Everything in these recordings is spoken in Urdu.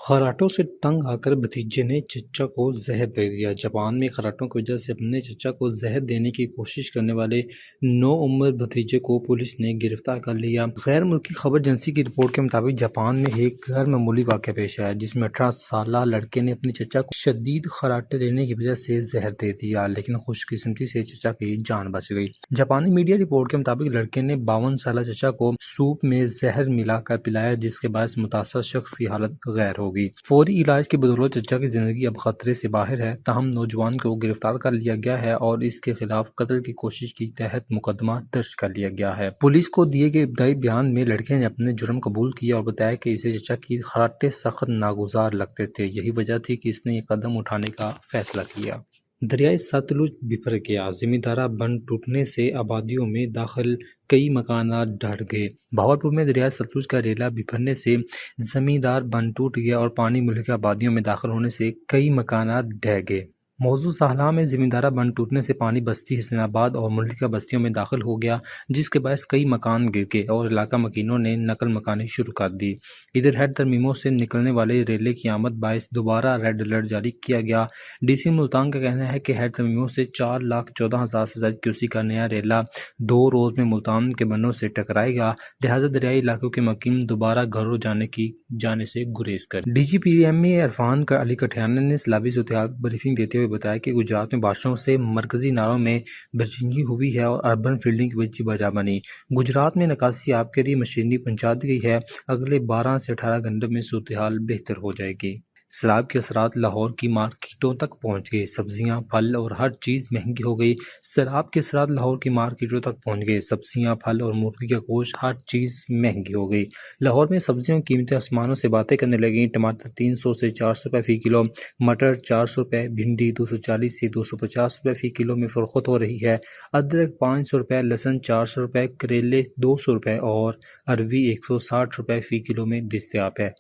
خراٹوں سے تنگ آ کر بھتیجے نے چچا کو زہر دے دیا۔ جاپان میں خراٹوں کی وجہ سے اپنے چچا کو زہر دینے کی کوشش کرنے والے 9 عمر بھتیجے کو پولیس نے گرفتار کر لیا۔ غیر ملکی خبر ایجنسی کی رپورٹ کے مطابق جاپان میں ایک غیر معمولی واقعہ پیش آیا جس میں 18 سالہ لڑکے نے اپنے چچا کو شدید خراٹے دینے کی وجہ سے زہر دے دیا، لیکن خوش قسمتی سے چچا کی جان بچ گئی۔ جاپانی میڈیا رپورٹ کے مطابق لڑکے نے 52 سالہ چچا کو سوپ میں زہر ملا کر پلایا، جس کے باعث متاثرہ شخص کی حالت غیر ہو گئی۔ فوری علاج کی بدولت چچا کی زندگی اب خطرے سے باہر ہے، تاہم نوجوان کو گرفتار کر لیا گیا ہے اور اس کے خلاف قتل کی کوشش کے تحت مقدمہ درج کر لیا گیا ہے۔ پولیس کو دیے گئے ابتدائی بیان میں لڑکے نے اپنے جرم قبول کیا اور بتایا کہ اسے چچا کی خراٹے سخت ناگزار لگتے تھے، یہی وجہ تھی کہ اس نے یہ قدم اٹھانے کا فیصلہ کیا۔ دریائے ستلج بفر گیا، زمیندارہ بند ٹوٹنے سے آبادیوں میں داخل کئی مکانات ڈھٹ گئے۔ بہاولپور میں دریائے ستلج کا ریلا بفرنے سے زمیندار بند ٹوٹ گیا اور پانی ملک کی آبادیوں میں داخل ہونے سے کئی مکانات ڈھہ گئے۔ موضوع ساحلہ میں زمیندارہ بند ٹوٹنے سے پانی بستی حسین آباد اور ملکہ بستیوں میں داخل ہو گیا، جس کے باعث کئی مکان گر گئے اور علاقہ مکینوں نے نقل مکانی شروع کر دی۔ ادھر ہیڈ ترمیموں سے نکلنے والے ریلے کی آمد باعث دوبارہ ریڈ الرٹ جاری کیا گیا۔ ڈی سی ملتان کا کہنا ہے کہ ہیڈ ترمیموں سے 4,14,000 سے زائد کیوسیک کا نیا ریلا 2 روز میں ملتان کے بندوں سے ٹکرائے گا، لہٰذا دریائی علاقوں کے مقیم دوبارہ گھروں جانے سے گریز کریں۔ ڈی جی پی ایم اے عرفان علی کٹھیانا نے سیلابی صورتحال پر بریفنگ دیتے ہوئے بتایا کہ گجرات میں بارشوں سے مرکزی نالوں میں برجنگی ہوئی ہے اور اربن فلڈنگ کی وجہ بنی۔ گجرات میں نکاسی آب کے لیے مشینری پہنچا دی گئی ہے، اگلے 12 سے 18 گھنٹوں میں صورتحال بہتر ہو جائے گی۔ سیلاب کے اثرات لاہور کی مارکیٹوں تک پہنچ گئے، سبزیاں، پھل اور ہر چیز مہنگی ہو گئی۔ سیلاب کے اثرات لاہور کی مارکیٹوں تک پہنچ گئے، سبزیاں، پھل اور مرغی کا گوشت، ہر چیز مہنگی ہو گئی۔ لاہور میں سبزیوں کی قیمتیں آسمانوں سے باتیں کرنے لگیں۔ ٹماٹر 300 سے 400 روپے فی کلو، مٹر 400 روپے، بھنڈی 240 سے 250 روپے فی کلو میں فروخت ہو رہی ہے۔ ادرک 500 روپے، لہسن 400 روپے، کریلے 200 روپے اور اروی 160 روپے فی کلو میں دستیاب ہے۔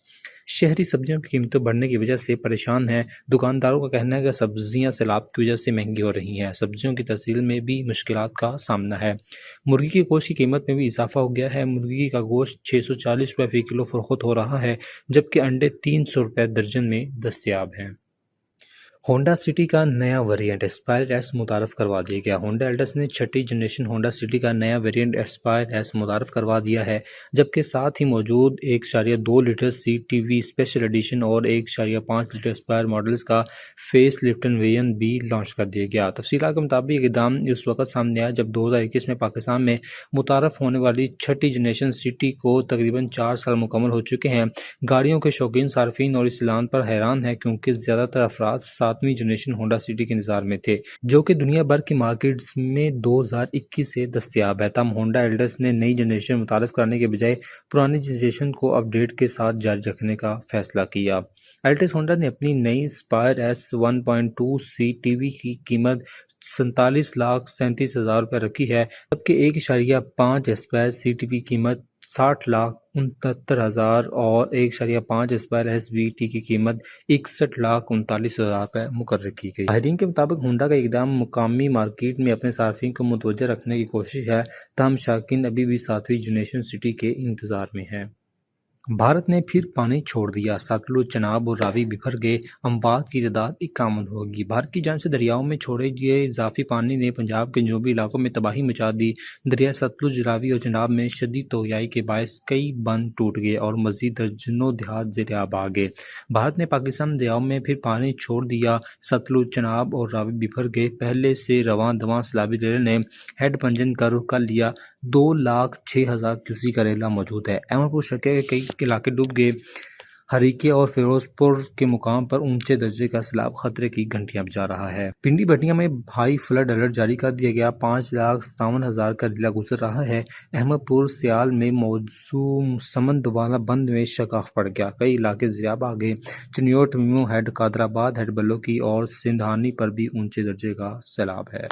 شہری سبزیوں کی قیمتیں بڑھنے کی وجہ سے پریشان ہیں۔ دکانداروں کا کہنا ہے کہ سبزیاں سیلاب کی وجہ سے مہنگی ہو رہی ہیں، سبزیوں کی ترسیل میں بھی مشکلات کا سامنا ہے۔ مرغی کے گوشت کی قیمت میں بھی اضافہ ہو گیا ہے، مرغی کا گوشت 640 روپے فی کلو فروخت ہو رہا ہے، جبکہ انڈے 300 روپے درجن میں دستیاب ہیں۔ ہونڈا سٹی کا نیا ویریئنٹ اسپائر ایس متعارف کروا دیا گیا۔ ہونڈا الٹس نے 6ٹھی جنریشن ہونڈا سٹی کا نیا ویریئنٹ اسپائر ایس متعارف کروا دیا ہے، جبکہ ساتھ ہی موجود 1.2 litre C T V special edition اور 1.5 لیٹر اسپائر ماڈلز کا فیس لفٹن ویریئنٹ بھی لانچ کر دیا گیا۔ تفصیلات کے مطابق یہ اقدام اس وقت سامنے آیا جب 2021 میں پاکستان میں متعارف ہونے والی 6ٹھی جنریشن سٹی کو تقریباً 4 سال مکمل ہو چکے ہیں۔ گاڑیوں کے شوقین صارفین اور اس اعلان پر حیران ہیں کیونکہ زیادہ تر افراد 7ویں جنریشن ہونڈا سٹی کے انتظار میں تھے، جو کہ دنیا بھر کی مارکیٹس میں 2021 سے دستیاب ہے۔ تاہم ہونڈا الٹس نے نئی جنریشن متعارف کرنے کے بجائے پرانی جنریشن کو اپ ڈیٹ کے ساتھ جاری رکھنے کا فیصلہ کیا۔ الٹس ہونڈا نے اپنی نئی اسپائر ایس 1.2 سی ٹی وی کی قیمت 47,37,000 روپے رکھی ہے، جبکہ 1.5 اسپائر سی ٹی وی کی قیمت 60,69,000 اور 1.5 اسپائر ایس وی ٹی کی قیمت 61,39,000 روپے مقرر کی گئی۔ ماہرین کے مطابق ہونڈا کا اقدام مقامی مارکیٹ میں اپنے صارفین کو متوجہ رکھنے کی کوشش ہے، تاہم شائقین ابھی بھی 7ویں جنریشن سٹی کے انتظار میں ہیں۔ بھارت نے پھر پانی چھوڑ دیا، ستلج، چناب اور راوی بفر گئے، اموات کی تعداد 51 ہوگی۔ بھارت کی جانب سے دریاؤں میں چھوڑے گئے اضافی پانی نے پنجاب کے جنوبی علاقوں میں تباہی مچا دی۔ دریائے ستلج، راوی اور چناب میں شدید توانائی کے باعث کئی بند ٹوٹ گئے اور مزید درجنوں دیہات زیر آب آ گئے۔ بھارت نے پاکستان دریاؤں میں پھر پانی چھوڑ دیا، ستلج، چناب اور راوی بفر گئے۔ پہلے سے رواں دواں سیلابی ریلے نے ہیڈ پنجن کا رخ کر لیا، 2,06,000 کیوسیک کا ریلا موجود ہے۔ احمد پور شکے کے کئی علاقے ڈوب گئے، ہریکے اور فیروز پور کے مقام پر اونچے درجے کا سیلاب خطرے کی گھنٹیاں بجا رہا ہے۔ پنڈی بھٹیاں میں ہائی فلڈ الرٹ جاری کر دیا گیا، 5,57,000 کا ریلا گزر رہا ہے۔ احمد پور سیال میں موجود سمند والا بند میں شگاف پڑ گیا، کئی علاقے زیر آب آ گئے۔ چنیوٹ، میمو ہیڈ، قادر آباد ہیڈ، بلوکی اور سندھانی پر بھی اونچے درجے کا سیلاب ہے۔